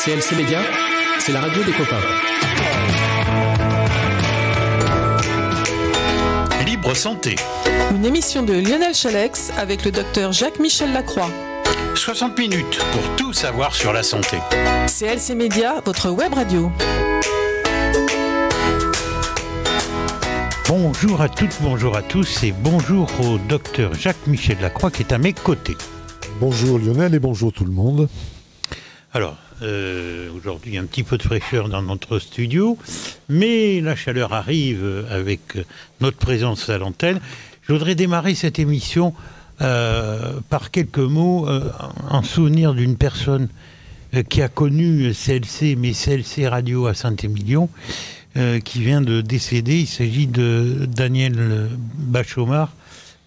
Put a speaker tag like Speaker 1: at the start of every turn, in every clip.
Speaker 1: CLC Média, c'est la radio des copains.
Speaker 2: Libre Santé.
Speaker 3: Une émission de Lionel Chalex avec le docteur Jacques-Michel Lacroix.
Speaker 2: 60 minutes pour tout savoir sur la santé.
Speaker 3: CLC Média, votre web radio.
Speaker 2: Bonjour à toutes, bonjour à tous et bonjour au docteur Jacques-Michel Lacroix qui est à mes côtés.
Speaker 4: Bonjour Lionel et bonjour tout le monde.
Speaker 2: Alors, aujourd'hui un petit peu de fraîcheur dans notre studio, mais la chaleur arrive avec notre présence à l'antenne. Je voudrais démarrer cette émission par quelques mots en souvenir d'une personne qui a connu CLC, mais CLC Radio à Saint-Émilion, qui vient de décéder. Il s'agit de Danielle Bachomard,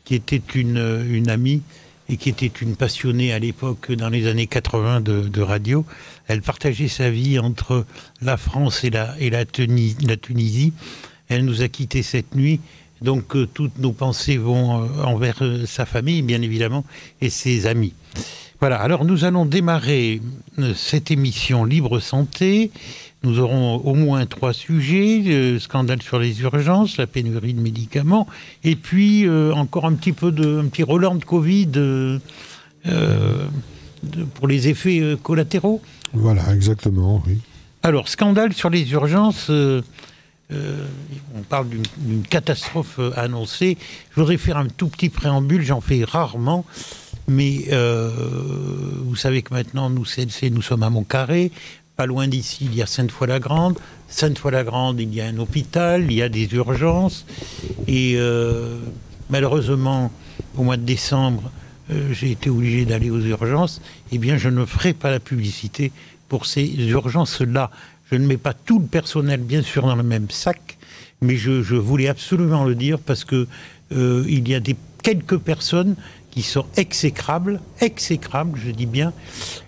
Speaker 2: qui était une amie et qui était une passionnée à l'époque, dans les années 80, de radio. Elle partageait sa vie entre la France et la Tunisie. Elle nous a quittés cette nuit. Donc toutes nos pensées vont envers sa famille, bien évidemment, et ses amis. Voilà, alors nous allons démarrer cette émission Libre Santé. Nous aurons au moins 3 sujets, le scandale sur les urgences, la pénurie de médicaments, et puis encore un petit Roland de Covid pour les effets collatéraux.
Speaker 4: Voilà, exactement, oui.
Speaker 2: Alors, scandale sur les urgences, on parle d'une catastrophe annoncée. Je voudrais faire un tout petit préambule, j'en fais rarement, mais vous savez que maintenant, nous sommes à Montcarré. Pas loin d'ici, il y a Sainte-Foy-la-Grande. Sainte-Foy-la-Grande, il y a un hôpital, il y a des urgences. Et malheureusement, au mois de décembre, j'ai été obligé d'aller aux urgences. Eh bien, je ne ferai pas la publicité pour ces urgences-là. Je ne mets pas tout le personnel, bien sûr, dans le même sac, mais je voulais absolument le dire parce que il y a quelques personnes qui sont exécrables, je dis bien.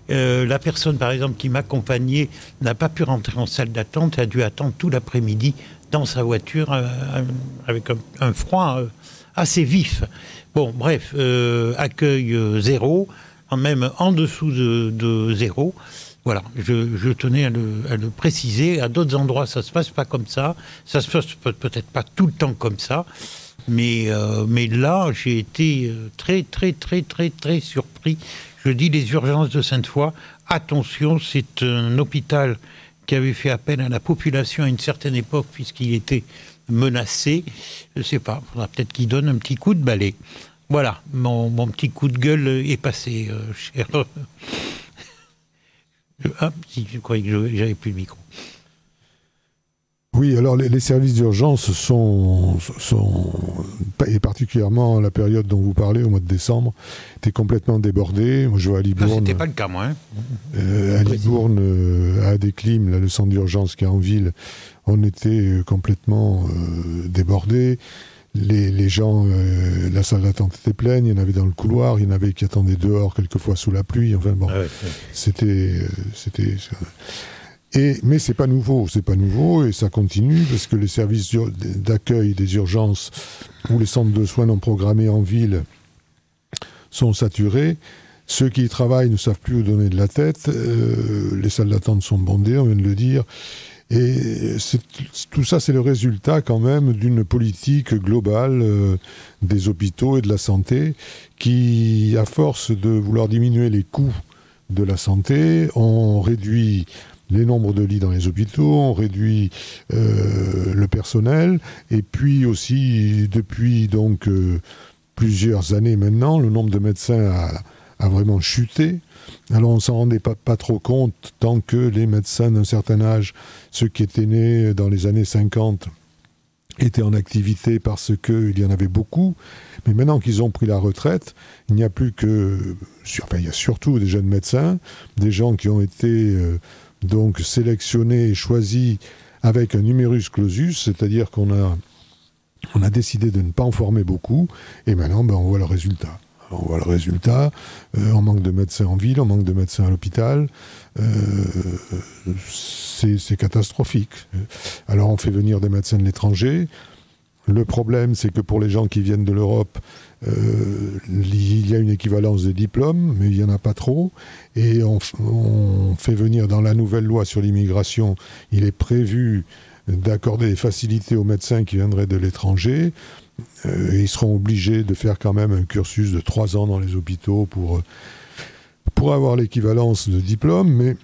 Speaker 2: La personne, par exemple, qui m'accompagnait n'a pas pu rentrer en salle d'attente, a dû attendre tout l'après-midi dans sa voiture avec un froid assez vif. Bon, bref, accueil zéro, même en dessous de zéro. Voilà, je tenais à le préciser. À d'autres endroits, ça se passe pas comme ça. Ça se passe peut-être pas tout le temps comme ça. Mais là, j'ai été très, très, très, très, très surpris. Je dis les urgences de Sainte-Foy. Attention, c'est un hôpital qui avait fait appel à la population à une certaine époque, puisqu'il était menacé. Je ne sais pas, il faudra peut-être qu'il donne un petit coup de balai. Voilà, mon petit coup de gueule est passé, cher. Ah, si, je croyais que j'avais plus le micro.
Speaker 4: Oui, alors les services d'urgence sont et particulièrement la période dont vous parlez, au mois de décembre, étaient complètement débordés. Moi, je vois à Libourne.
Speaker 2: C'était pas le cas, moi.
Speaker 4: À Libourne, à Adéclim, là, le centre d'urgence qui est en ville, on était complètement débordés. Les gens, la salle d'attente était pleine, il y en avait dans le couloir, il y en avait qui attendaient dehors, quelquefois sous la pluie. Enfin bon, c'était. Mais c'est pas nouveau et ça continue parce que les services d'accueil des urgences ou les centres de soins non programmés en ville sont saturés. Ceux qui y travaillent ne savent plus où donner de la tête. Les salles d'attente sont bondées, on vient de le dire. Et tout ça, c'est le résultat quand même d'une politique globale des hôpitaux et de la santé qui, à force de vouloir diminuer les coûts de la santé, ont réduit les nombres de lits dans les hôpitaux, on réduit le personnel, et puis aussi, depuis donc plusieurs années maintenant, le nombre de médecins a vraiment chuté. Alors on ne s'en rendait pas trop compte tant que les médecins d'un certain âge, ceux qui étaient nés dans les années 50, étaient en activité parce qu'il y en avait beaucoup. Mais maintenant qu'ils ont pris la retraite, il n'y a plus que... Enfin, il y a surtout des jeunes médecins, des gens qui ont été donc sélectionnés et choisis avec un numerus clausus, c'est-à-dire qu'on a décidé de ne pas en former beaucoup, et maintenant on voit le résultat. On voit le résultat, on manque de médecins en ville, on manque de médecins à l'hôpital, c'est catastrophique. Alors on fait venir des médecins de l'étranger, Le problème, c'est que pour les gens qui viennent de l'Europe, il y a une équivalence des diplômes, mais il n'y en a pas trop. Et on fait venir dans la nouvelle loi sur l'immigration, il est prévu d'accorder des facilités aux médecins qui viendraient de l'étranger. Ils seront obligés de faire quand même un cursus de 3 ans dans les hôpitaux pour avoir l'équivalence de diplôme, mais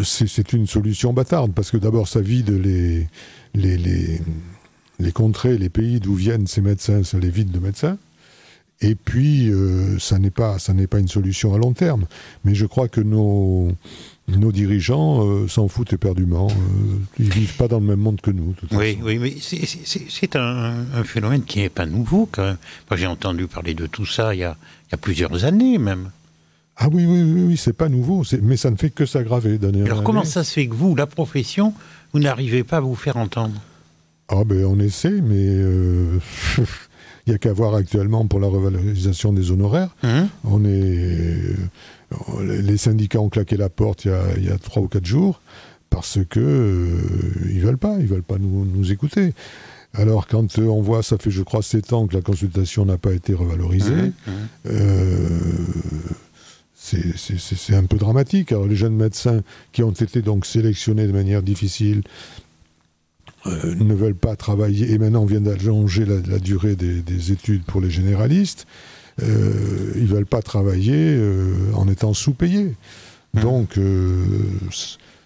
Speaker 4: c'est une solution bâtarde, parce que d'abord ça vide les contrées, les pays d'où viennent ces médecins, ça les vide de médecins. Et puis, ça n'est pas une solution à long terme. Mais je crois que nos dirigeants s'en foutent éperdument. Ils ne vivent pas dans le même monde que nous.
Speaker 2: Oui, mais c'est un phénomène qui n'est pas nouveau, quand même. Moi, j'ai entendu parler de tout ça il y a plusieurs années, même.
Speaker 4: Ah oui, c'est pas nouveau. Mais ça ne fait que s'aggraver d'année en année.
Speaker 2: Alors, comment ça se fait que vous, la profession, vous n'arrivez pas à vous faire entendre ?
Speaker 4: Ah ben, on essaie, mais... Il n'y a qu'à voir actuellement pour la revalorisation des honoraires. Les syndicats ont claqué la porte il y a 3 ou 4 jours parce que ils veulent pas nous écouter. Alors quand on voit, ça fait je crois 7 ans que la consultation n'a pas été revalorisée, c'est un peu dramatique. Alors les jeunes médecins qui ont été donc sélectionnés de manière difficile ne veulent pas travailler, et maintenant on vient d'allonger la durée des études pour les généralistes, ils ne veulent pas travailler en étant sous-payés. Donc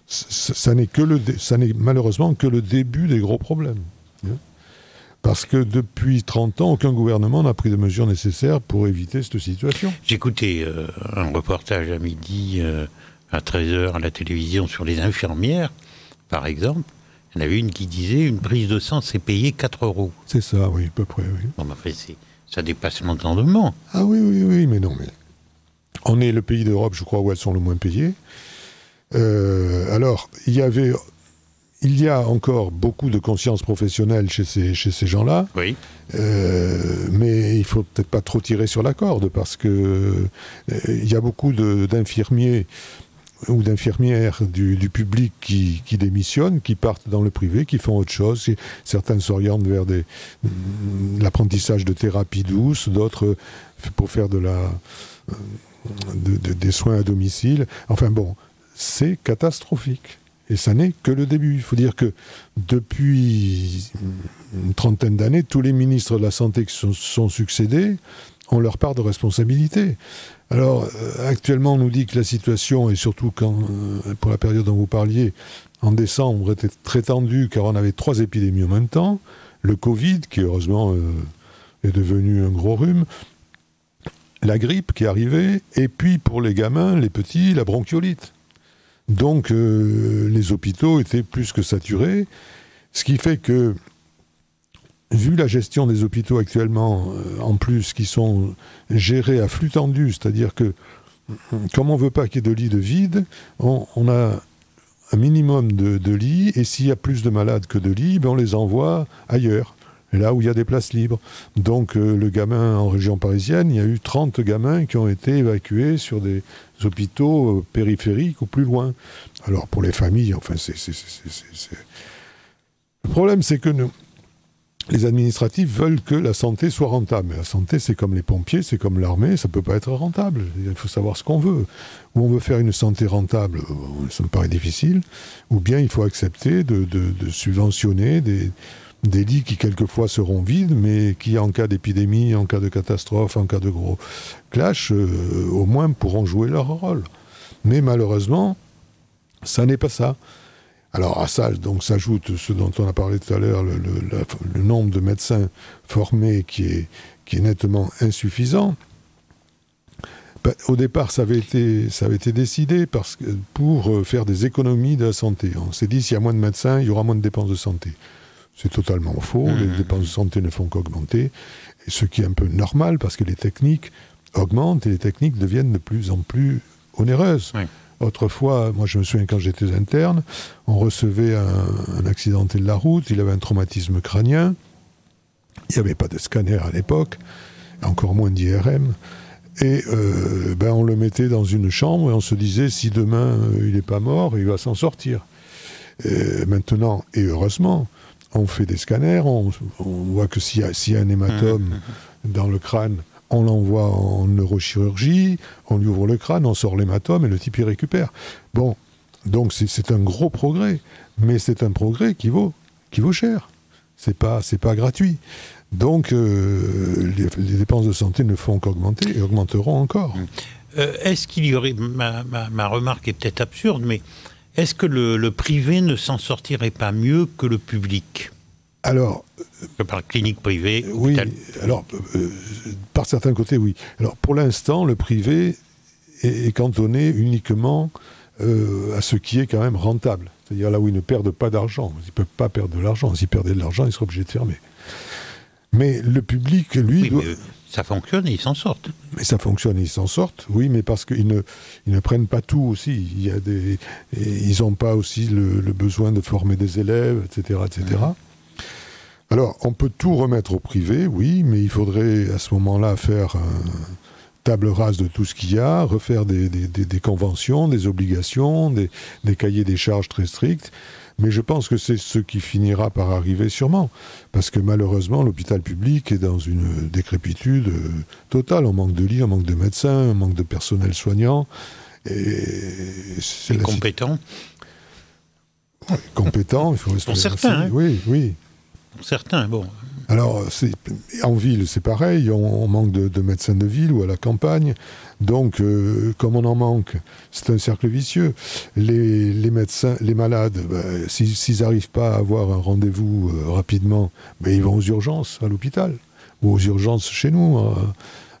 Speaker 4: ça n'est malheureusement que le début des gros problèmes. Parce que depuis 30 ans, aucun gouvernement n'a pris de mesures nécessaires pour éviter cette situation.
Speaker 2: J'écoutais un reportage à midi, à 13h à la télévision sur les infirmières, par exemple. Il y en avait une qui disait une prise de sang, c'est payé 4 €.
Speaker 4: C'est ça, oui, à peu près, oui.
Speaker 2: Bon, après, ça dépasse l'entendement.
Speaker 4: Ah oui, mais non, mais... On est le pays d'Europe, je crois, où elles sont le moins payées. Alors, il y a encore beaucoup de conscience professionnelle chez ces gens-là.
Speaker 2: Oui.
Speaker 4: Mais il ne faut peut-être pas trop tirer sur la corde, parce que il y a beaucoup d'infirmiers ou d'infirmières du public qui démissionnent, qui partent dans le privé, qui font autre chose. Certains s'orientent vers l'apprentissage de thérapie douce, d'autres pour faire des soins à domicile. Enfin bon, c'est catastrophique. Et ça n'est que le début. Il faut dire que depuis une trentaine d'années, tous les ministres de la Santé qui se sont succédés ont leur part de responsabilité. Alors, actuellement, on nous dit que la situation, et surtout pour la période dont vous parliez, en décembre, était très tendue, car on avait 3 épidémies en même temps. Le Covid, qui heureusement est devenu un gros rhume, la grippe qui arrivait, et puis pour les gamins, les petits, la bronchiolite. Donc, les hôpitaux étaient plus que saturés, ce qui fait que, vu la gestion des hôpitaux actuellement, en plus, qui sont gérés à flux tendu, c'est-à-dire que, comme on ne veut pas qu'il y ait de lits de vide, on a un minimum de lits, et s'il y a plus de malades que de lits, on les envoie ailleurs, là où il y a des places libres. Donc, le gamin en région parisienne, il y a eu 30 gamins qui ont été évacués sur des hôpitaux périphériques ou plus loin. Alors, pour les familles, enfin, Le problème, c'est que les administratifs veulent que la santé soit rentable. Mais la santé, c'est comme les pompiers, c'est comme l'armée, ça ne peut pas être rentable. Il faut savoir ce qu'on veut. Ou on veut faire une santé rentable, ça me paraît difficile, ou bien il faut accepter de subventionner des lits qui quelquefois seront vides, mais qui en cas d'épidémie, en cas de catastrophe, en cas de gros clash, au moins pourront jouer leur rôle. Mais malheureusement, ça n'est pas ça. Alors à ça, donc, s'ajoute ce dont on a parlé tout à l'heure, le nombre de médecins formés qui est nettement insuffisant. Au départ, ça avait été décidé pour faire des économies de la santé. On s'est dit, s'il y a moins de médecins, il y aura moins de dépenses de santé. C'est totalement faux. Les dépenses de santé ne font qu'augmenter. Et ce qui est un peu normal, parce que les techniques augmentent et les techniques deviennent de plus en plus onéreuses. Oui. Autrefois, moi je me souviens quand j'étais interne, on recevait un accidenté de la route, il avait un traumatisme crânien, il n'y avait pas de scanner à l'époque, encore moins d'IRM, et on le mettait dans une chambre et on se disait, si demain il n'est pas mort, il va s'en sortir. Maintenant, et heureusement, On fait des scanners, on voit que s'il y a un hématome dans le crâne, on l'envoie en neurochirurgie, on lui ouvre le crâne, on sort l'hématome et le type y récupère. Bon, donc c'est un gros progrès, mais c'est un progrès qui vaut cher. C'est pas gratuit. Donc les dépenses de santé ne font qu'augmenter et augmenteront encore.
Speaker 2: Est-ce qu'il y aurait, ma remarque est peut-être absurde, mais est-ce que le privé ne s'en sortirait pas mieux que le public ?
Speaker 4: Alors,
Speaker 2: je parle clinique privée.
Speaker 4: Oui, alors, par certains côtés, oui. Alors, pour l'instant, le privé est cantonné uniquement à ce qui est quand même rentable. C'est-à-dire là où ils ne perdent pas d'argent. Ils ne peuvent pas perdre de l'argent. S'ils perdaient de l'argent, ils seraient obligés de fermer. Mais le public, lui...
Speaker 2: Oui, mais ça fonctionne et ils s'en sortent.
Speaker 4: Mais ça fonctionne et ils s'en sortent, oui, mais parce qu'ils ne prennent pas tout aussi. Ils n'ont pas aussi le besoin de former des élèves, etc., etc. Alors, on peut tout remettre au privé, oui, mais il faudrait à ce moment-là faire table rase de tout ce qu'il y a, refaire des conventions, des obligations, des cahiers des charges très stricts. Mais je pense que c'est ce qui finira par arriver sûrement. Parce que malheureusement, l'hôpital public est dans une décrépitude totale. On manque de lits, on manque de médecins, on manque de personnel soignant.
Speaker 2: Et compétent.
Speaker 4: Compétent, il faut
Speaker 2: pour certains. Hein.
Speaker 4: Oui, oui.
Speaker 2: Pour certains, bon.
Speaker 4: Alors, en ville, c'est pareil, on manque de médecins de ville ou à la campagne. Donc, comme on en manque, c'est un cercle vicieux. Les médecins, les malades, s'ils n'arrivent pas à avoir un rendez-vous rapidement, ils vont aux urgences à l'hôpital, ou aux urgences chez nous,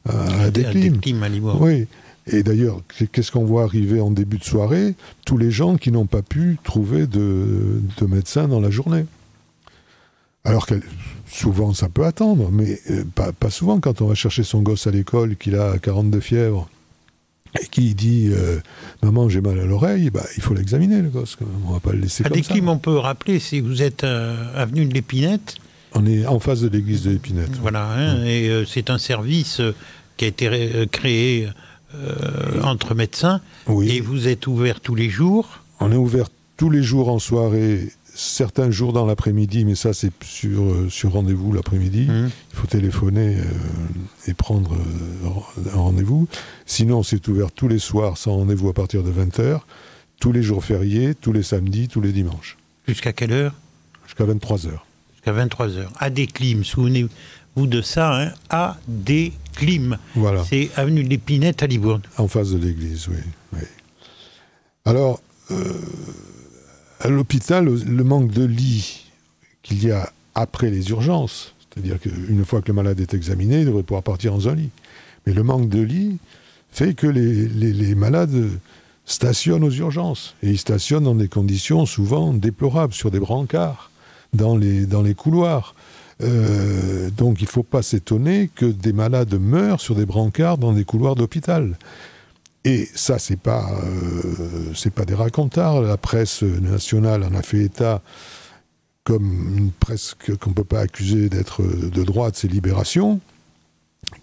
Speaker 4: à Desclimes.
Speaker 2: À Limoges.
Speaker 4: Oui. Et d'ailleurs, qu'est-ce qu'on voit arriver en début de soirée ? Tous les gens qui n'ont pas pu trouver de médecin dans la journée. Alors que souvent ça peut attendre, mais pas souvent quand on va chercher son gosse à l'école, qu'il a 42 fièvre, et qui dit « Maman, j'ai mal à l'oreille », il faut l'examiner le gosse quand même, on ne va pas le laisser comme ça. À
Speaker 2: Desclimes, on peut rappeler, si vous êtes avenue de l'Épinette.
Speaker 4: On est en face de l'église de l'Épinette.
Speaker 2: Voilà, et c'est un service qui a été créé entre médecins, et vous êtes ouvert tous les jours.
Speaker 4: On est ouvert tous les jours en soirée, certains jours dans l'après-midi, mais ça c'est sur rendez-vous l'après-midi. Il faut téléphoner et prendre un rendez-vous. Sinon, c'est ouvert tous les soirs sans rendez-vous à partir de 20h, tous les jours fériés, tous les samedis, tous les dimanches.
Speaker 2: Jusqu'à quelle heure ?
Speaker 4: Jusqu'à 23h.
Speaker 2: Jusqu'à 23h. À Desclimes, souvenez-vous de ça, hein ? À Desclimes.
Speaker 4: Voilà.
Speaker 2: C'est avenue de l'Épinette à Libourne.
Speaker 4: En face de l'église, oui. Alors... à l'hôpital, le manque de lits qu'il y a après les urgences, c'est-à-dire qu'une fois que le malade est examiné, il devrait pouvoir partir dans un lit. Mais le manque de lits fait que les malades stationnent aux urgences. Et ils stationnent dans des conditions souvent déplorables, sur des brancards, dans les couloirs. Donc il ne faut pas s'étonner que des malades meurent sur des brancards dans des couloirs d'hôpital. Et ça, c'est pas des racontards. La presse nationale en a fait état comme une presse qu'on ne peut pas accuser d'être de droite, c'est Libération,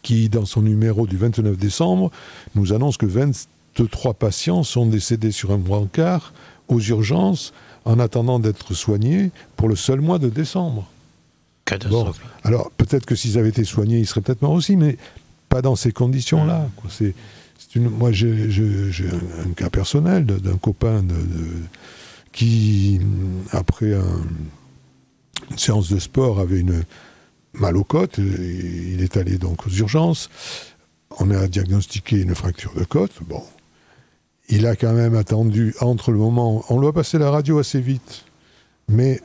Speaker 4: qui, dans son numéro du 29 décembre, nous annonce que 23 patients sont décédés sur un brancard aux urgences en attendant d'être soignés pour le seul mois de décembre.
Speaker 2: Catastrophe.
Speaker 4: Bon, alors, peut-être que s'ils avaient été soignés, ils seraient peut-être morts aussi, mais pas dans ces conditions-là. Moi, j'ai un cas personnel d'un copain qui, après une séance de sport, avait une mal aux côtes. Il est allé donc aux urgences. On a diagnostiqué une fracture de côte. Bon, il a quand même attendu entre le moment... On lui a passé la radio assez vite. Mais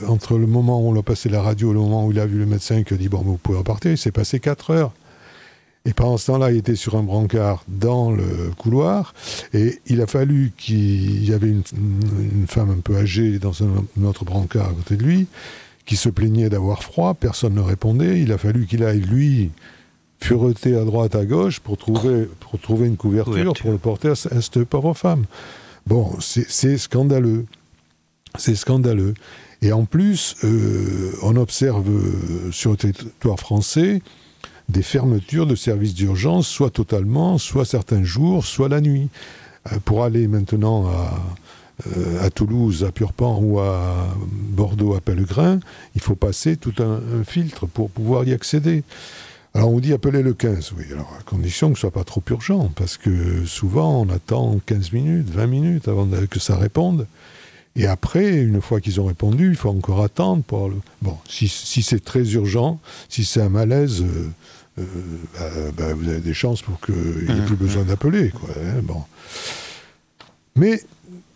Speaker 4: entre le moment où on lui a passé la radio et le moment où il a vu le médecin qui a dit « Bon, vous pouvez repartir », il s'est passé 4 heures. Et pendant ce temps-là, il était sur un brancard dans le couloir, et il a fallu qu'il y avait une femme un peu âgée dans un autre brancard à côté de lui, qui se plaignait d'avoir froid, personne ne répondait, il a fallu qu'il aille, lui, fureter à droite, à gauche, pour trouver une couverture pour le porter à cette pauvre femme. Bon, c'est scandaleux. C'est scandaleux. Et en plus, on observe sur le territoire français des fermetures de services d'urgence, soit totalement, soit certains jours, soit la nuit. Pour aller maintenant à Toulouse, à Purpan ou à Bordeaux, à Pellegrin, il faut passer tout un filtre pour pouvoir y accéder. Alors on dit appeler le 15, oui, alors à condition que ce ne soit pas trop urgent, parce que souvent on attend 15 minutes, 20 minutes avant que ça réponde. Et après, une fois qu'ils ont répondu, il faut encore attendre pour Bon, si c'est très urgent, si c'est un malaise, vous avez des chances pour qu'il n'y ait plus besoin d'appeler, quoi, hein, bon. Mais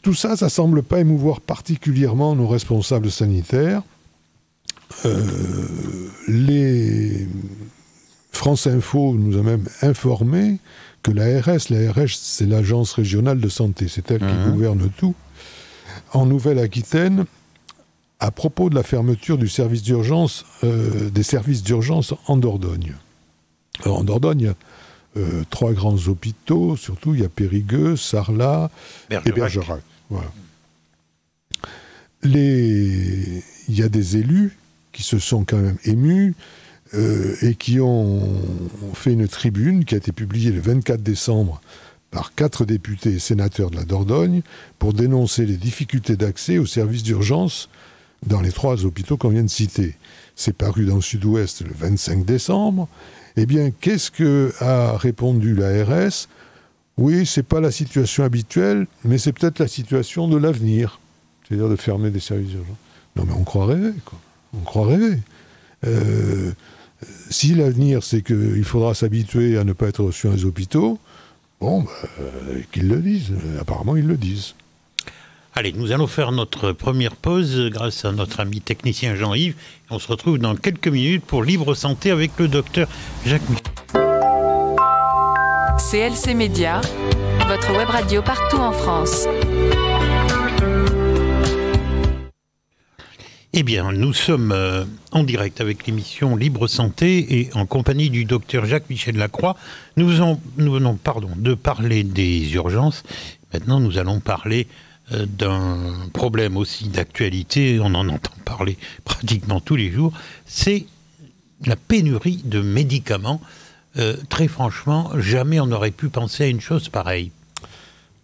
Speaker 4: tout ça, ça ne semble pas émouvoir particulièrement nos responsables sanitaires. Les France Info nous a même informé que l'ARS, c'est l'Agence régionale de santé, c'est elle qui gouverne tout, en Nouvelle-Aquitaine, à propos de la fermeture du service d'urgence, des services d'urgence en Dordogne. Alors, en Dordogne, il y a 3 grands hôpitaux, surtout il y a Périgueux, Sarlat et Bergerac. Voilà. Il y a des élus qui se sont quand même émus et qui ont fait une tribune qui a été publiée le 24 décembre par 4 députés et sénateurs de la Dordogne pour dénoncer les difficultés d'accès aux services d'urgence dans les 3 hôpitaux qu'on vient de citer. C'est paru dans le Sud-Ouest le 25 décembre. Eh bien, qu'est-ce qu'a répondu l'ARS ? Oui, c'est pas la situation habituelle, mais c'est peut-être la situation de l'avenir. C'est-à-dire de fermer des services d'urgence. Non, mais on croit rêver, quoi. On croit rêver. Si l'avenir, c'est qu'il faudra s'habituer à ne pas être reçu dans les hôpitaux, bon, qu'ils le disent. Apparemment, ils le disent.
Speaker 2: Allez, nous allons faire notre première pause grâce à notre ami technicien Jean-Yves. On se retrouve dans quelques minutes pour Libre Santé avec le docteur Jacques Michel.
Speaker 5: CLC Média, votre web radio partout en France.
Speaker 2: Eh bien, nous sommes en direct avec l'émission Libre Santé et en compagnie du docteur Jacques-Michel Lacroix. Nous venons de parler des urgences. Maintenant, nous allons parler d'un problème aussi d'actualité. On en entend parler pratiquement tous les jours. C'est la pénurie de médicaments. Très franchement, jamais on n'aurait pu penser à une chose pareille.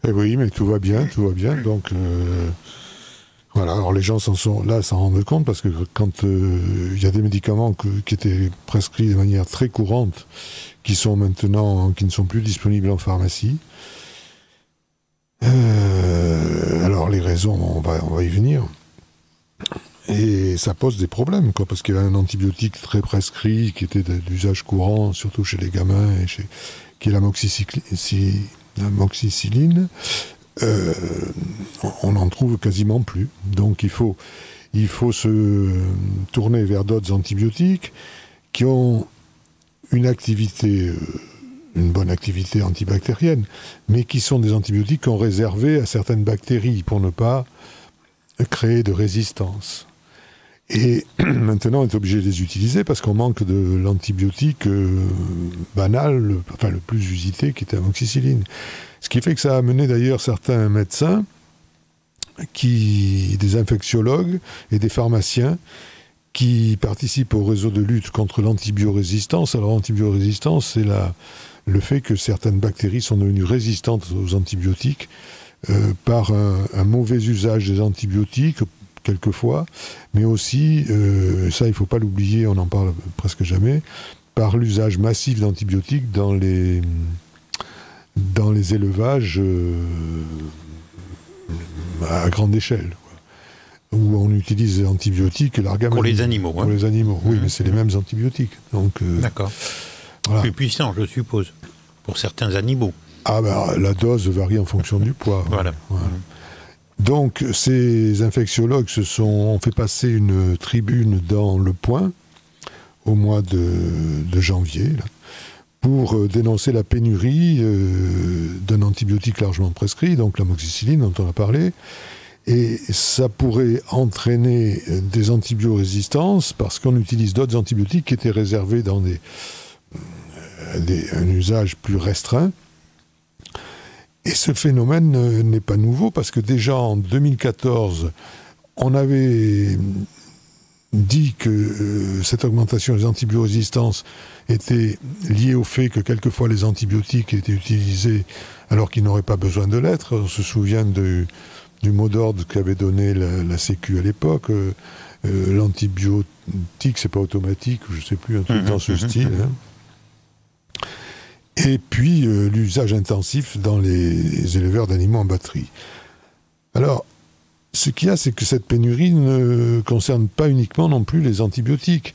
Speaker 4: Eh oui, mais tout va bien. Donc... Voilà, alors les gens s'en rendent compte parce que quand il y a des médicaments qui étaient prescrits de manière très courante, qui ne sont plus disponibles en pharmacie. Alors les raisons, on va y venir. Et ça pose des problèmes, quoi, parce qu'il y a un antibiotique très prescrit qui était d'usage courant, surtout chez les gamins, qui est l'amoxicilline. On n'en trouve quasiment plus. Donc il faut se tourner vers d'autres antibiotiques qui ont une bonne activité antibactérienne, mais qui sont des antibiotiques qu'on réservés à certaines bactéries pour ne pas créer de résistance. Et maintenant, on est obligé de les utiliser parce qu'on manque de l'antibiotique banal, le plus usité, qui était l'amoxicilline. Ce qui fait que ça a amené d'ailleurs certains médecins, des infectiologues et des pharmaciens qui participent au réseau de lutte contre l'antibiorésistance. Alors l'antibiorésistance, c'est le fait que certaines bactéries sont devenues résistantes aux antibiotiques par un mauvais usage des antibiotiques, quelquefois, mais aussi, ça il ne faut pas l'oublier, on n'en parle presque jamais, par l'usage massif d'antibiotiques dans les élevages à grande échelle, quoi, où on utilise les antibiotiques largement.
Speaker 2: Pour les animaux.
Speaker 4: Pour les animaux, oui, mais c'est les mêmes antibiotiques. Donc,
Speaker 2: d'accord.
Speaker 4: Voilà.
Speaker 2: Plus puissant, je suppose, pour certains animaux.
Speaker 4: Ah ben, la dose varie en fonction du poids.
Speaker 2: Voilà.
Speaker 4: Donc, ces infectiologues ont fait passer une tribune dans Le Point au mois de janvier, là, pour dénoncer la pénurie d'un antibiotique largement prescrit, donc l'amoxicilline dont on a parlé, et ça pourrait entraîner des antibiorésistances parce qu'on utilise d'autres antibiotiques qui étaient réservés dans un usage plus restreint. Et ce phénomène n'est pas nouveau parce que déjà en 2014, on avait dit que cette augmentation des antibiorésistances était liée au fait que quelquefois les antibiotiques étaient utilisés alors qu'ils n'auraient pas besoin de l'être. On se souvient du mot d'ordre qu'avait donné la Sécu à l'époque. L'antibiotique, c'est pas automatique, je sais plus, un truc dans ce style. Hein. Et puis l'usage intensif dans les éleveurs d'animaux en batterie. Alors, ce qu'il y a, c'est que cette pénurie ne concerne pas uniquement non plus les antibiotiques.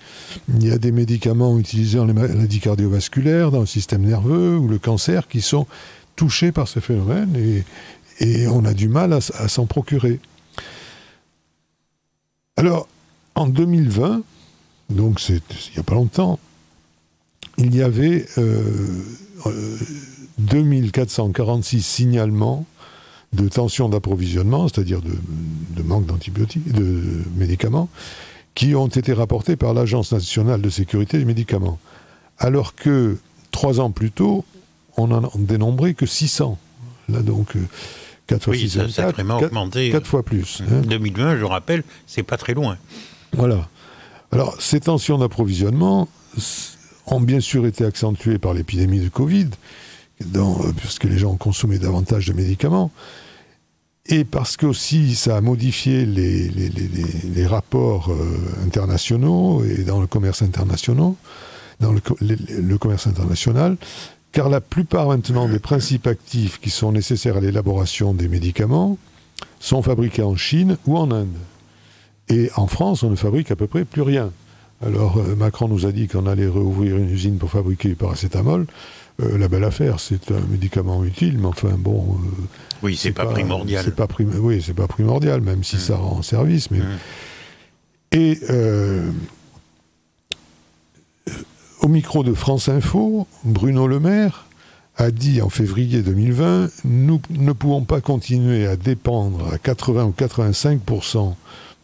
Speaker 4: Il y a des médicaments utilisés dans les maladies cardiovasculaires, dans le système nerveux ou le cancer qui sont touchés par ce phénomène et on a du mal à s'en procurer. Alors, en 2020, donc il n'y a pas longtemps, il y avait 2446 signalements de tension d'approvisionnement, c'est-à-dire de manque d'antibiotiques, de médicaments, qui ont été rapportés par l'Agence nationale de sécurité des médicaments. Alors que 3 ans plus tôt, on n'en dénombrait que 600. Là donc, 4 fois 6,
Speaker 2: ça a sacrément augmenté.
Speaker 4: 4 fois plus.
Speaker 2: 2020, je rappelle, c'est pas très loin.
Speaker 4: Voilà. Alors, ces tensions d'approvisionnement ont bien sûr été accentuées par l'épidémie de Covid, puisque les gens ont consommé davantage de médicaments, et parce que aussi ça a modifié les rapports internationaux et dans le commerce international, car la plupart maintenant des principes actifs qui sont nécessaires à l'élaboration des médicaments sont fabriqués en Chine ou en Inde. Et en France, on ne fabrique à peu près plus rien. Alors Macron nous a dit qu'on allait rouvrir une usine pour fabriquer du paracétamol. La belle affaire, c'est un médicament utile, mais enfin bon...
Speaker 2: oui, c'est pas primordial.
Speaker 4: Oui, c'est pas primordial, même si ça rend service. Mais... Et au micro de France Info, Bruno Le Maire a dit en février 2020 « Nous ne pouvons pas continuer à dépendre à 80 ou 85%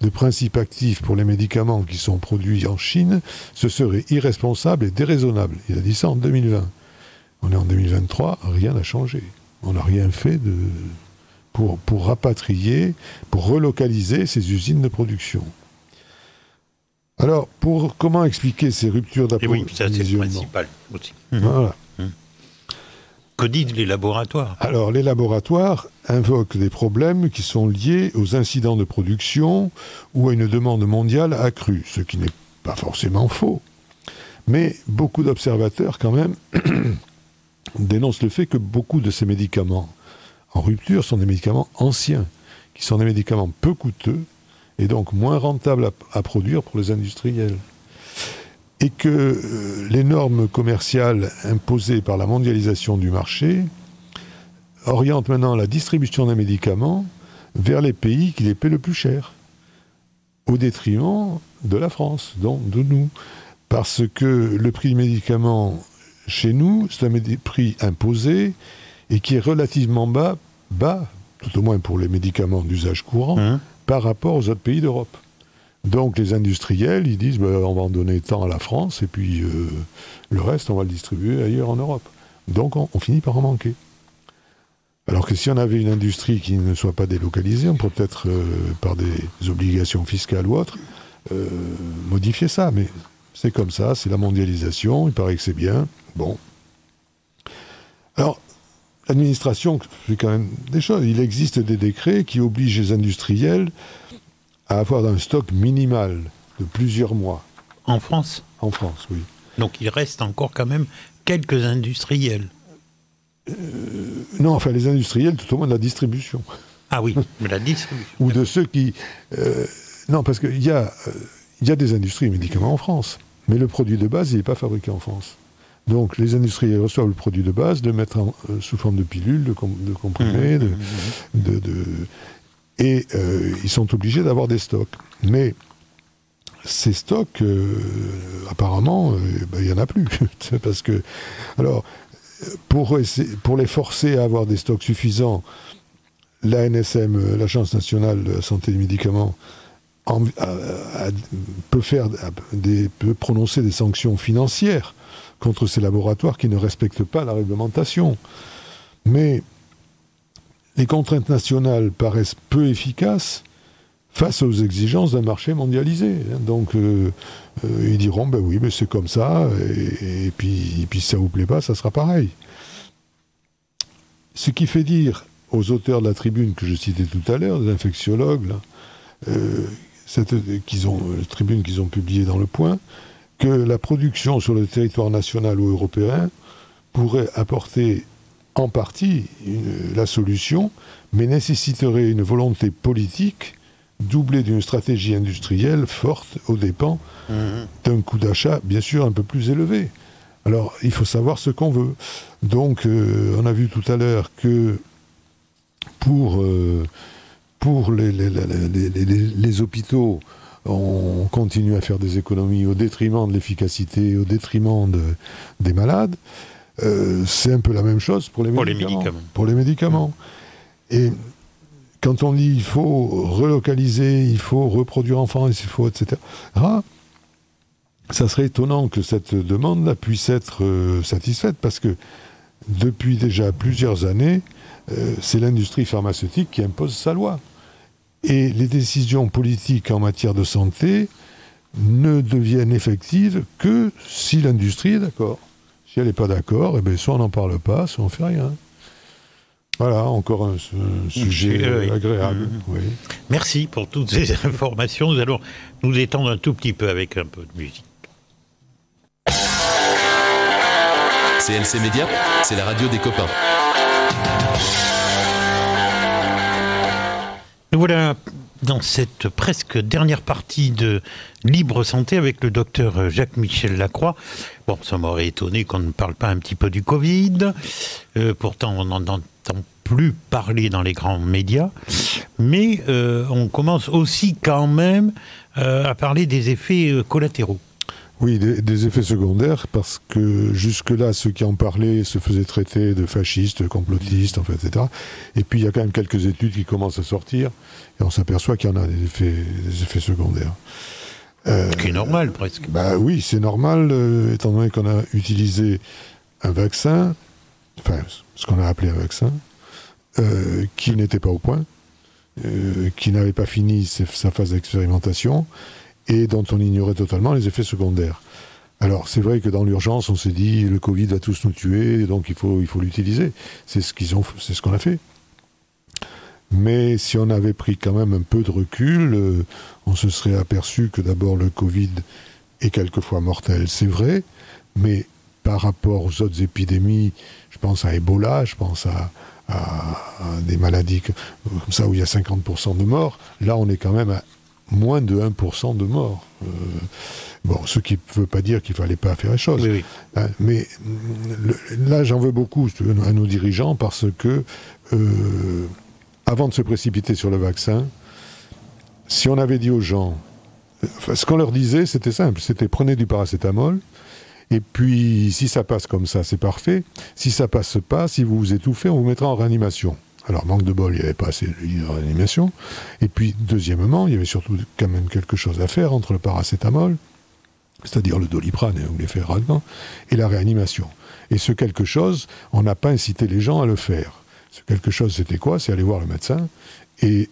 Speaker 4: de principes actifs pour les médicaments qui sont produits en Chine. Ce serait irresponsable et déraisonnable. » Il a dit ça en 2020. On est en 2023, rien n'a changé. On n'a rien fait pour rapatrier, pour relocaliser ces usines de production. Alors, comment expliquer ces ruptures d'approvisionnement ?
Speaker 2: Oui, ça c'est le principal aussi.
Speaker 4: Voilà.
Speaker 2: Que disent les laboratoires ?
Speaker 4: Alors, les laboratoires invoquent des problèmes qui sont liés aux incidents de production ou à une demande mondiale accrue, ce qui n'est pas forcément faux. Mais beaucoup d'observateurs, quand même, dénoncent le fait que beaucoup de ces médicaments en rupture sont des médicaments anciens, qui sont des médicaments peu coûteux et donc moins rentables à produire pour les industriels. Et que les normes commerciales imposées par la mondialisation du marché orientent maintenant la distribution des médicaments vers les pays qui les paient le plus cher, au détriment de la France, donc de nous. Parce que le prix du médicament chez nous, c'est un prix imposé et qui est relativement bas, tout au moins pour les médicaments d'usage courant, par rapport aux autres pays d'Europe. Donc les industriels, ils disent on va en donner tant à la France et puis le reste, on va le distribuer ailleurs en Europe. Donc on finit par en manquer. Alors que si on avait une industrie qui ne soit pas délocalisée, on pourrait peut-être, par des obligations fiscales ou autres, modifier ça. Mais c'est comme ça, c'est la mondialisation, il paraît que c'est bien. Bon. Alors, l'administration fait quand même des choses. Il existe des décrets qui obligent les industriels à avoir un stock minimal de plusieurs mois.
Speaker 2: En France ?
Speaker 4: En France, oui.
Speaker 2: Donc il reste encore quand même quelques industriels.
Speaker 4: Non, enfin les industriels, tout au moins de la distribution.
Speaker 2: Ah oui, de la distribution.
Speaker 4: Ou de ceux qui... non, parce qu'il y a des industries médicaments en France, mais le produit de base, il n'est pas fabriqué en France. Donc les industriels reçoivent le produit de base, le mettent sous forme de pilules, de comprimés, et ils sont obligés d'avoir des stocks. Mais ces stocks, apparemment, il n'y en a plus. Parce que, alors, pour les forcer à avoir des stocks suffisants, l'ANSM, l'Agence nationale de la santé des médicaments, peut prononcer des sanctions financières contre ces laboratoires qui ne respectent pas la réglementation. Mais les contraintes nationales paraissent peu efficaces face aux exigences d'un marché mondialisé. Donc, ils diront, oui, mais c'est comme ça, et puis si ça vous plaît pas, ça sera pareil. Ce qui fait dire aux auteurs de la tribune que je citais tout à l'heure, des infectiologues, là, la tribune qu'ils ont publiée dans Le Point, que la production sur le territoire national ou européen pourrait apporter en partie la solution, mais nécessiterait une volonté politique doublée d'une stratégie industrielle forte aux dépens d'un coût d'achat, bien sûr, un peu plus élevé. Alors, il faut savoir ce qu'on veut. Donc, on a vu tout à l'heure que pour les hôpitaux, on continue à faire des économies au détriment de l'efficacité, au détriment des malades. C'est un peu la même chose pour les médicaments. Et quand on dit il faut relocaliser, il faut reproduire en France, il faut, etc., ça serait étonnant que cette demande-là puisse être satisfaite, parce que depuis déjà plusieurs années, c'est l'industrie pharmaceutique qui impose sa loi. Et les décisions politiques en matière de santé ne deviennent effectives que si l'industrie est d'accord. Si elle n'est pas d'accord, eh bien, soit on n'en parle pas, soit on ne fait rien. Voilà, encore un sujet agréable. Oui.
Speaker 2: Merci pour toutes ces informations. Nous allons nous détendre un tout petit peu avec un peu de musique.
Speaker 1: CLC Média, c'est la radio des copains.
Speaker 2: Nous voilà dans cette presque dernière partie de Libre Santé avec le docteur Jacques-Michel Lacroix. Bon, ça m'aurait étonné qu'on ne parle pas un petit peu du Covid. Pourtant, on n'en entend plus parler dans les grands médias. Mais on commence aussi quand même à parler des effets collatéraux.
Speaker 4: Oui, des effets secondaires, parce que jusque-là, ceux qui en parlaient se faisaient traiter de fascistes, complotistes, enfin, etc. Et puis, il y a quand même quelques études qui commencent à sortir, et on s'aperçoit qu'il y en a des effets secondaires.
Speaker 2: Ce qui est normal, presque.
Speaker 4: Bah oui, c'est normal, étant donné qu'on a utilisé un vaccin, enfin, ce qu'on a appelé un vaccin, qui n'était pas au point, qui n'avait pas fini sa phase d'expérimentation, et dont on ignorait totalement les effets secondaires. Alors, c'est vrai que dans l'urgence, on s'est dit, le Covid va tous nous tuer, donc il faut l'utiliser. C'est ce qu'on a fait. Mais si on avait pris quand même un peu de recul, on se serait aperçu que d'abord le Covid est quelquefois mortel, c'est vrai, mais par rapport aux autres épidémies, je pense à Ebola, je pense à des maladies comme ça où il y a 50% de morts, là on est quand même à moins de 1% de morts. Bon, ce qui ne veut pas dire qu'il ne fallait pas faire les choses.
Speaker 2: Oui.
Speaker 4: Mais là, j'en veux beaucoup à nos dirigeants, parce que, avant de se précipiter sur le vaccin, si on avait dit aux gens... ce qu'on leur disait, c'était simple, c'était prenez du paracétamol, et puis si ça passe comme ça, c'est parfait. Si ça passe pas, si vous vous étouffez, on vous mettra en réanimation. Alors, manque de bol, il n'y avait pas assez de réanimation. Et puis, deuxièmement, il y avait surtout quand même quelque chose à faire entre le paracétamol, c'est-à-dire le Doliprane ou l'effet Radgan, et la réanimation. Et ce quelque chose, on n'a pas incité les gens à le faire. Ce quelque chose, c'était quoi ? C'est aller voir le médecin. Et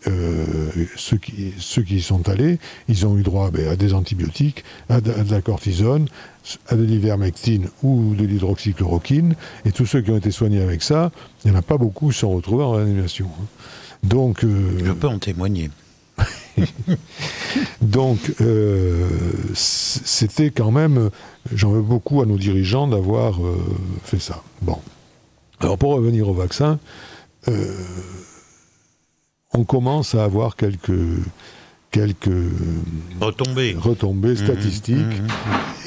Speaker 4: ceux qui y sont allés, ils ont eu droit à des antibiotiques, à de la cortisone, à de l'ivermectine ou de l'hydroxychloroquine, et tous ceux qui ont été soignés avec ça, il n'y en a pas beaucoup qui sont retrouvés en réanimation. Donc,
Speaker 2: je peux en témoigner.
Speaker 4: Donc, c'était quand même... J'en veux beaucoup à nos dirigeants d'avoir fait ça. Bon. Alors, pour revenir au vaccin... on commence à avoir quelques retombées statistiques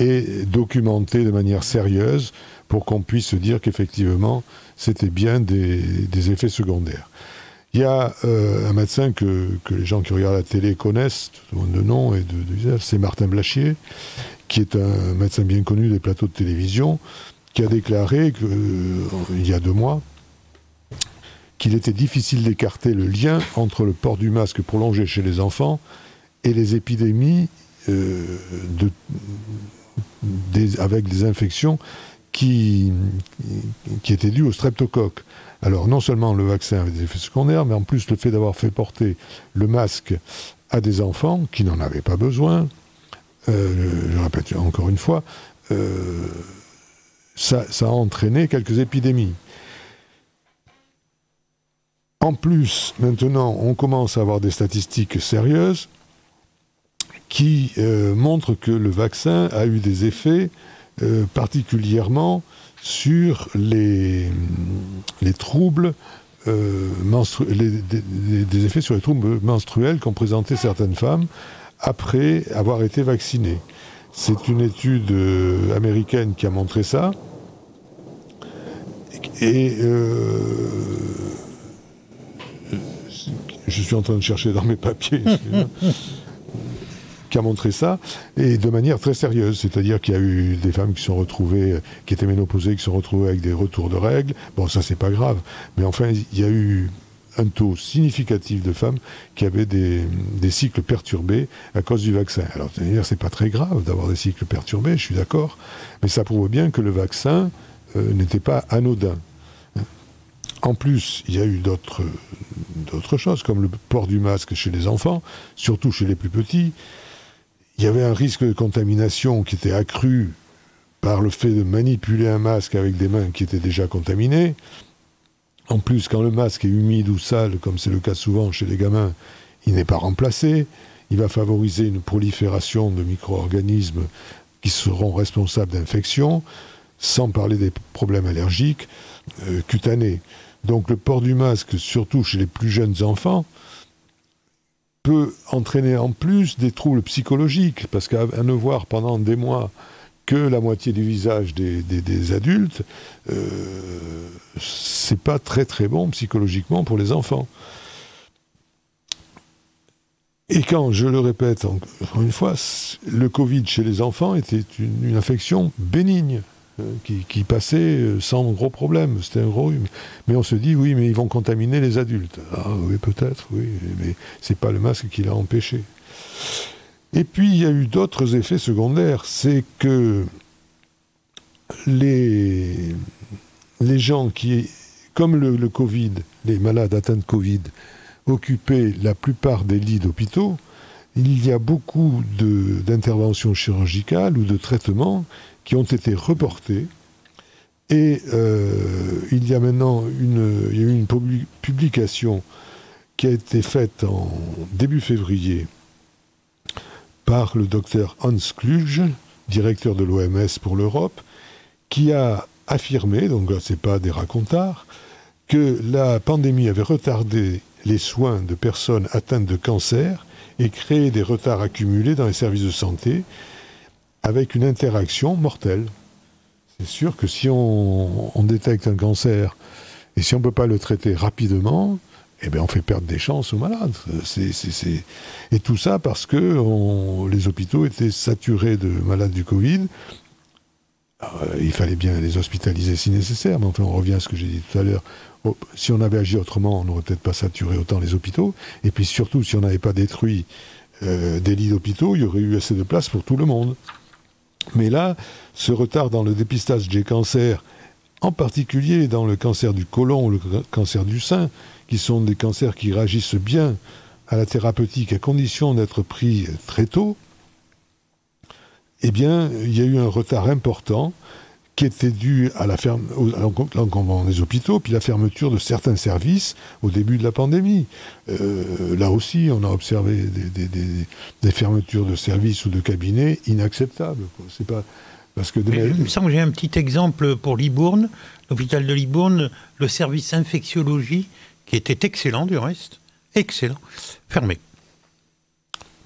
Speaker 4: et documentées de manière sérieuse pour qu'on puisse se dire qu'effectivement, c'était bien des effets secondaires. Il y a un médecin que les gens qui regardent la télé connaissent, de nom et de visage, c'est Martin Blachier, qui est un médecin bien connu des plateaux de télévision, qui a déclaré il y a 2 mois, qu'il était difficile d'écarter le lien entre le port du masque prolongé chez les enfants et les épidémies avec des infections qui étaient dues au streptocoque. Alors non seulement le vaccin avait des effets secondaires, mais en plus le fait d'avoir fait porter le masque à des enfants qui n'en avaient pas besoin, je répète encore une fois, ça a entraîné quelques épidémies. En plus, maintenant, on commence à avoir des statistiques sérieuses qui montrent que le vaccin a eu des effets particulièrement sur les troubles des effets sur les troubles menstruels qu'ont présenté certaines femmes après avoir été vaccinées. C'est une étude américaine qui a montré ça. Et je suis en train de chercher dans mes papiers, qui a montré ça, et de manière très sérieuse. C'est-à-dire qu'il y a eu des femmes qui sont retrouvées, qui étaient ménopausées, qui sont retrouvées avec des retours de règles. Bon, ça, c'est pas grave. Mais enfin, il y a eu un taux significatif de femmes qui avaient des cycles perturbés à cause du vaccin. Alors, c'est pas très grave d'avoir des cycles perturbés, je suis d'accord, mais ça prouve bien que le vaccin n'était pas anodin. En plus, il y a eu d'autres choses, comme le port du masque chez les enfants, surtout chez les plus petits. Il y avait un risque de contamination qui était accru par le fait de manipuler un masque avec des mains qui étaient déjà contaminées. En plus, quand le masque est humide ou sale, comme c'est le cas souvent chez les gamins, il n'est pas remplacé. Il va favoriser une prolifération de micro-organismes qui seront responsables d'infections, sans parler des problèmes allergiques cutanés. Donc le port du masque, surtout chez les plus jeunes enfants, peut entraîner en plus des troubles psychologiques, parce qu'à ne voir pendant des mois que la moitié du visage des adultes, c'est pas très très bon psychologiquement pour les enfants. Et quand, je le répète encore une fois, le Covid chez les enfants était une infection bénigne, qui passait sans gros problème, c'était un gros rhume. Mais on se dit, oui, mais ils vont contaminer les adultes. Ah oui, peut-être, oui, mais c'est pas le masque qui l'a empêché. Et puis, il y a eu d'autres effets secondaires, c'est que les gens qui, comme le Covid, les malades atteints de Covid, occupaient la plupart des lits d'hôpitaux, il y a beaucoup d'interventions chirurgicales ou de traitements qui ont été reportés. Et il y a maintenant il y a eu une publication qui a été faite en début février par le docteur Hans Kluge, directeur de l'OMS pour l'Europe, qui a affirmé, donc là c'est pas des racontards, que la pandémie avait retardé les soins de personnes atteintes de cancer et créé des retards accumulés dans les services de santé avec une interaction mortelle. C'est sûr que si on détecte un cancer et si on ne peut pas le traiter rapidement, eh bien on fait perdre des chances aux malades. Et tout ça parce que les hôpitaux étaient saturés de malades du Covid. Alors, il fallait bien les hospitaliser si nécessaire, mais enfin on revient à ce que j'ai dit tout à l'heure. Si on avait agi autrement, on n'aurait peut-être pas saturé autant les hôpitaux. Et puis surtout, si on n'avait pas détruit des lits d'hôpitaux, il y aurait eu assez de place pour tout le monde. Mais là, ce retard dans le dépistage des cancers, en particulier dans le cancer du côlon ou le cancer du sein, qui sont des cancers qui réagissent bien à la thérapeutique à condition d'être pris très tôt, eh bien, il y a eu un retard important qui était dû à l'encombrement des hôpitaux, puis la fermeture de certains services au début de la pandémie. Là aussi, on a observé des fermetures de services ou de cabinets inacceptables. C'est pas parce que
Speaker 2: il me semble que j'ai un petit exemple pour Libourne, l'hôpital de Libourne, le service infectiologie, qui était excellent du reste, excellent, fermé.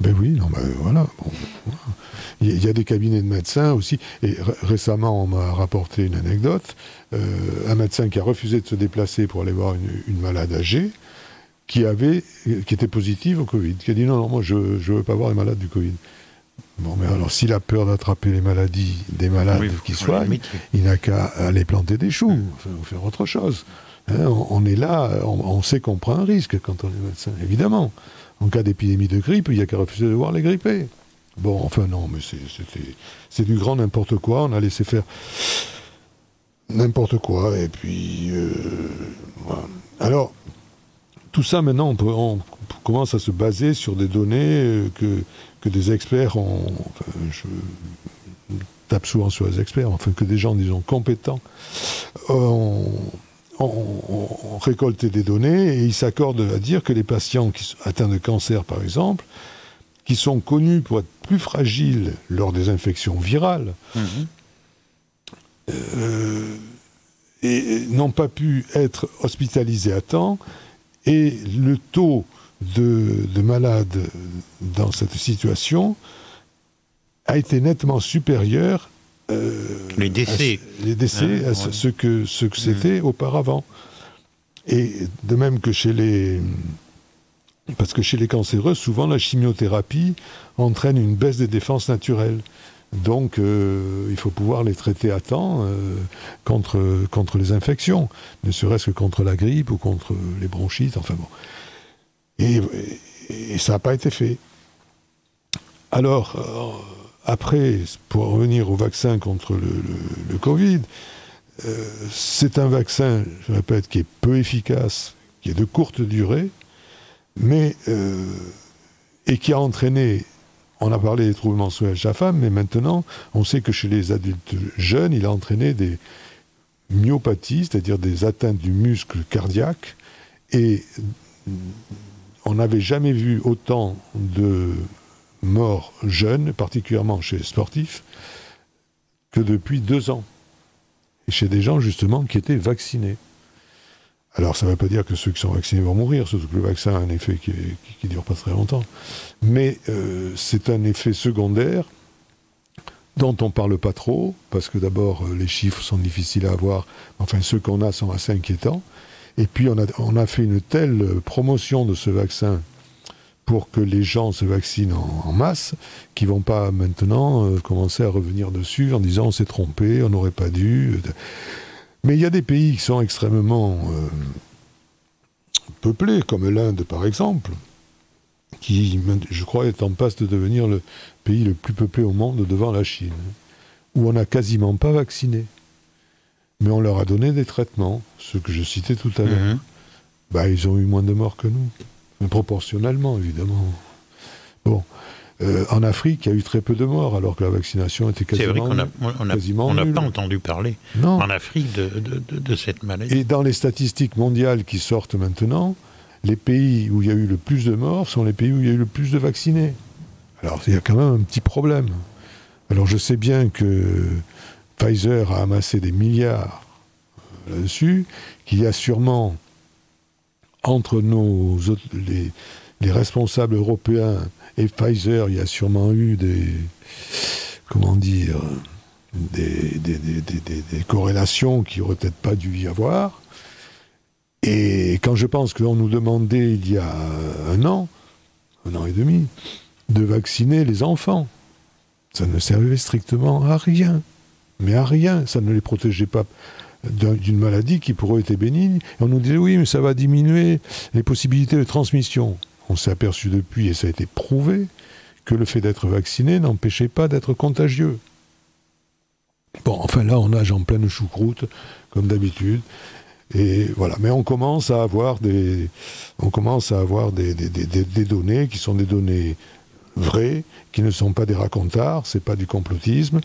Speaker 4: Ben oui, non, ben voilà. Bon, voilà. Il y a des cabinets de médecins aussi. Et récemment, on m'a rapporté une anecdote. Un médecin qui a refusé de se déplacer pour aller voir une malade âgée qui était positive au Covid, qui a dit non, moi je ne veux pas voir les malades du Covid. Bon, mais alors s'il a peur d'attraper les maladies des malades qui soignent, il n'a qu'à aller planter des choux, ou faire autre chose. Hein, on est là, on sait qu'on prend un risque quand on est médecin, évidemment. En cas d'épidémie de grippe, il n'y a qu'à refuser de voir les grippés. Bon, enfin non, mais c'est du grand n'importe quoi. On a laissé faire n'importe quoi. Et puis, voilà. Alors, tout ça, maintenant, on commence à se baser sur des données que des experts ont... Enfin, je tape souvent sur les experts, enfin que des gens, disons, compétents ont ont récolté des données et ils s'accordent à dire que les patients qui sont atteints de cancer, par exemple, qui sont connus pour être plus fragiles lors des infections virales, et n'ont pas pu être hospitalisés à temps, et le taux de malades dans cette situation a été nettement supérieur
Speaker 2: les décès
Speaker 4: à ce que c'était auparavant. Et de même que parce que chez les cancéreux, souvent la chimiothérapie entraîne une baisse des défenses naturelles. Donc il faut pouvoir les traiter à temps contre les infections, ne serait-ce que contre la grippe ou contre les bronchites, enfin bon. Et ça n'a pas été fait. Alors, après, pour revenir au vaccin contre le Covid, c'est un vaccin, je répète, qui est peu efficace, qui est de courte durée, mais et qui a entraîné, on a parlé des troubles menstruels chez la femme, mais maintenant, on sait que chez les adultes jeunes, il a entraîné des myopathies, c'est-à-dire des atteintes du muscle cardiaque, et on n'avait jamais vu autant de morts jeunes, particulièrement chez les sportifs, que depuis 2 ans. Et chez des gens, justement, qui étaient vaccinés. Alors, ça ne veut pas dire que ceux qui sont vaccinés vont mourir, surtout que le vaccin a un effet qui ne dure pas très longtemps. Mais c'est un effet secondaire dont on ne parle pas trop, parce que d'abord, les chiffres sont difficiles à avoir, enfin, ceux qu'on a sont assez inquiétants. Et puis, on a fait une telle promotion de ce vaccin pour que les gens se vaccinent en masse, qu'ils ne vont pas maintenant commencer à revenir dessus en disant on s'est trompé, on n'aurait pas dû. Mais il y a des pays qui sont extrêmement peuplés, comme l'Inde par exemple, qui, je crois, est en passe de devenir le pays le plus peuplé au monde devant la Chine, où on n'a quasiment pas vacciné. Mais on leur a donné des traitements, ceux que je citais tout à l'heure. Ils ont eu moins de morts que nous. Proportionnellement, évidemment. Bon. En Afrique, il y a eu très peu de morts, alors que la vaccination était quasiment nulle.
Speaker 2: C'est vrai qu'on n'a pas entendu parler en Afrique de cette maladie.
Speaker 4: Et dans les statistiques mondiales qui sortent maintenant, les pays où il y a eu le plus de morts sont les pays où il y a eu le plus de vaccinés. Alors, il y a quand même un petit problème. Alors, je sais bien que Pfizer a amassé des milliards là-dessus, qu'il y a sûrement entre les responsables européens et Pfizer, il y a sûrement eu des corrélations qui n'auraient peut-être pas dû y avoir. Et quand je pense qu'on nous demandait il y a 1 an et demi, de vacciner les enfants, ça ne servait strictement à rien. Mais à rien, ça ne les protégeait pas d'une maladie qui pour eux était bénigne. Et on nous disait oui, mais ça va diminuer les possibilités de transmission. On s'est aperçu depuis, et ça a été prouvé, que le fait d'être vacciné n'empêchait pas d'être contagieux. Bon, enfin là, on nage en pleine choucroute, comme d'habitude. Et voilà. Mais on commence à avoir des données qui sont des données vraies, qui ne sont pas des racontards, c'est pas du complotisme.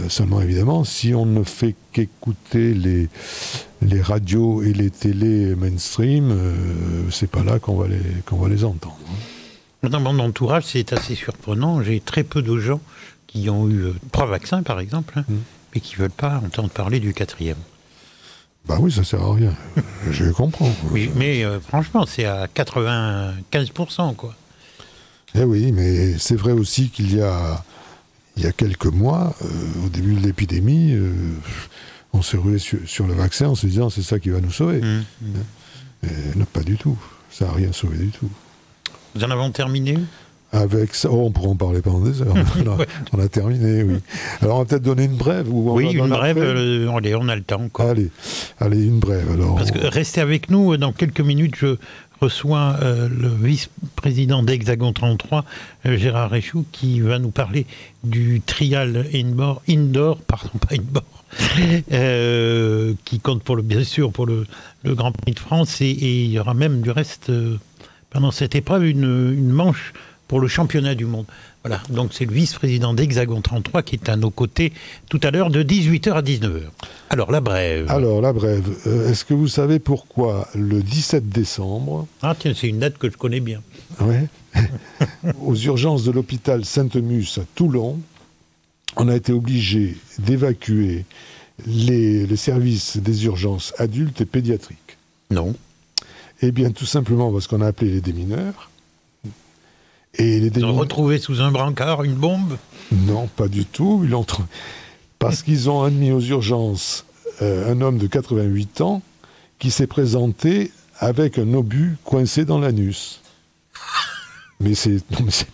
Speaker 4: Seulement, évidemment, si on ne fait qu'écouter les radios et les télés mainstream, c'est pas là qu'on va les entendre.
Speaker 2: Dans mon entourage, c'est assez surprenant. J'ai très peu de gens qui ont eu 3 vaccins, par exemple, mais qui ne veulent pas entendre parler du 4e.
Speaker 4: Bah oui, ça sert à rien. Je comprends.
Speaker 2: Oui, mais franchement, c'est à 95%, quoi.
Speaker 4: Eh oui, mais c'est vrai aussi qu'il y a quelques mois, au début de l'épidémie, on s'est rué sur le vaccin en se disant c'est ça qui va nous sauver. Non, pas du tout. Ça n'a rien sauvé du tout.
Speaker 2: Nous en avons terminé ?
Speaker 4: Avec ça, on pourra en parler pendant des heures. On a terminé, oui. Alors on va peut-être donner une brève.
Speaker 2: Oui, une brève, on a le temps. Quoi.
Speaker 4: Allez, une brève. Alors,
Speaker 2: parce que restez avec nous, dans quelques minutes, je reçois le vice-président d'Hexagone 33, Gérard Réchoux, qui va nous parler du trial indoor, qui compte bien sûr pour le Grand Prix de France, et il y aura même du reste, pendant cette épreuve, une manche pour le championnat du monde. Voilà, donc c'est le vice-président d'Hexagone 33 qui est à nos côtés tout à l'heure de 18h à 19h. Alors, la brève.
Speaker 4: Est-ce que vous savez pourquoi le 17 décembre...
Speaker 2: Ah tiens, c'est une date que je connais bien.
Speaker 4: Ouais. Aux urgences de l'hôpital Sainte-Musse à Toulon, on a été obligé d'évacuer les services des urgences adultes et pédiatriques.
Speaker 2: Non.
Speaker 4: Eh bien, tout simplement parce qu'on a appelé les démineurs. Et les
Speaker 2: Ils ont retrouvé sous un brancard une bombe?
Speaker 4: Non, pas du tout. Parce qu'ils ont admis aux urgences un homme de 88 ans qui s'est présenté avec un obus coincé dans l'anus. Mais c'est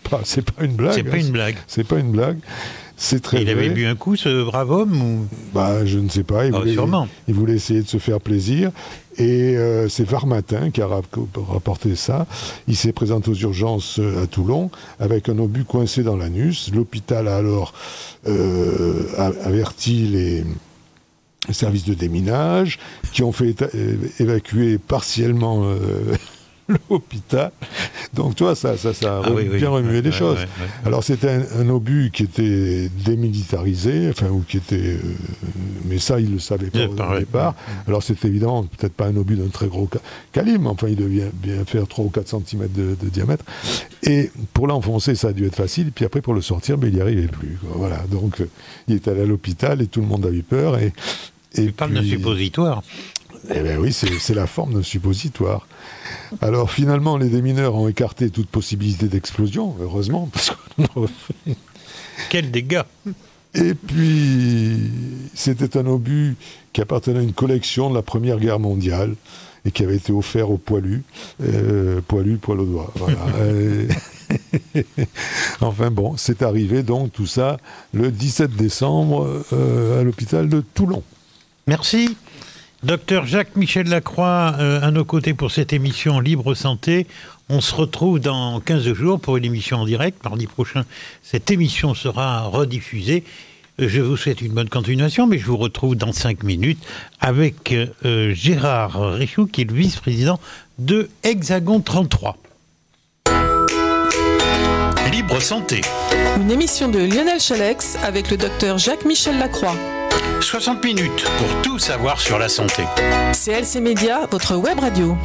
Speaker 4: pas une blague.
Speaker 2: C'est pas une blague.
Speaker 4: C'est pas une blague. C'est très
Speaker 2: Il
Speaker 4: vrai.
Speaker 2: avait bu un coup, ce brave homme ou...
Speaker 4: Je ne sais pas.
Speaker 2: Sûrement.
Speaker 4: Il voulait essayer de se faire plaisir. Et c'est Var Matin qui a rapporté ça. Il s'est présenté aux urgences à Toulon avec un obus coincé dans l'anus. L'hôpital a alors averti les services de déminage qui ont fait évacuer partiellement l'hôpital. Donc, tu vois, ça a bien remué les choses. Ouais. Alors, c'était un obus qui était démilitarisé, ou qui était... mais ça, il ne le savait pas au départ. Alors, c'est évidemment peut-être pas un obus d'un très gros calibre, mais enfin, il devait bien faire 3 ou 4 cm de diamètre. Et pour l'enfoncer, ça a dû être facile. Et puis après, pour le sortir, il n'y arrivait plus. Voilà. Donc, il est allé à l'hôpital et tout le monde a eu peur.
Speaker 2: Tu parles d'un suppositoire.
Speaker 4: Eh bien oui, c'est la forme d'un suppositoire. Alors finalement, les démineurs ont écarté toute possibilité d'explosion, heureusement, parce que...
Speaker 2: Quel dégât!
Speaker 4: Et puis, c'était un obus qui appartenait à une collection de la Première Guerre mondiale et qui avait été offert aux poilus. Poilu, poil au doigt. Voilà. Enfin bon, c'est arrivé donc tout ça le 17 décembre à l'hôpital de Toulon.
Speaker 2: Merci. Docteur Jacques-Michel Lacroix, à nos côtés pour cette émission Libre Santé. On se retrouve dans 15 jours pour une émission en direct. Mardi prochain, cette émission sera rediffusée. Je vous souhaite une bonne continuation, mais je vous retrouve dans 5 minutes avec Gérard Richoux, qui est le vice-président de Hexagone 33. Libre Santé.
Speaker 3: Une émission de Lionel Chalex avec le docteur Jacques-Michel Lacroix.
Speaker 1: 60 minutes pour tout savoir sur la santé.
Speaker 3: CLC Média, votre web radio.